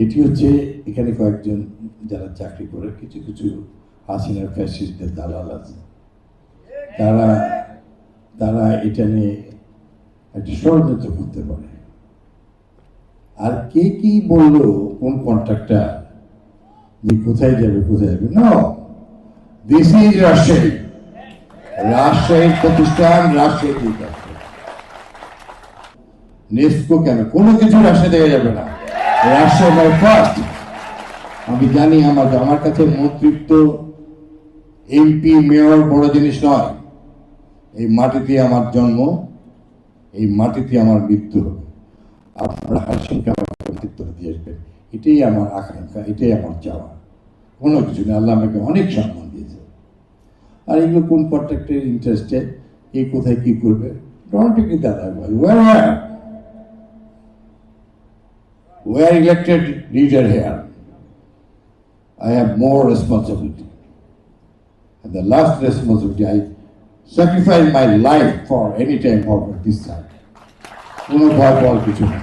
এটি হচ্ছে এখানে কয়েকজন যারা চাকরি করে কিছু কিছু হাসিনার ফ্যাসিস্টদের দালাল আছে, তারা তারা এটা নিয়ে একটা ষড়যন্ত্র করতে পারে। আর কে কি বললো, কোন কন্ট্রাক্টর যে কোথায় যাবে না, দিস ইজ রাজশাহী, রাজশাহীর প্রতিষ্ঠান, রাজশাহী নেস্কো কেন কোনো কিছু রাজশাহী দেওয়া যাবে না, রাজশাহী ফার্স্ট। আমি জানি আমার কাছে মন্ত্রিত্ব, এমপি, মেয়র বড় জিনিস নয়। এই মাটিতে আমার জন্ম, এই মাটিতে আমার মৃত্যু হবে। আপনারা হাসিমকে আমার মন্ত্রিত্ব দিয়ে আসবেন, এটাই আমার আকাঙ্ক্ষা, এটাই আমার চাওয়া, কোনো কিছু নেই। আল্লাহ আমাকে অনেক সম্মান দিয়েছে। আর এগুলো কোন কন্ট্রাক্টের ইন্টারেস্টে কে কোথায় কি করবে, ডোন্ট দাদা ভাই, we are elected leader here. I have more responsibility. And the last responsibility, I sacrifice my life for any time of this time. কোনো ভয় পাওয়ার কিছু নেই।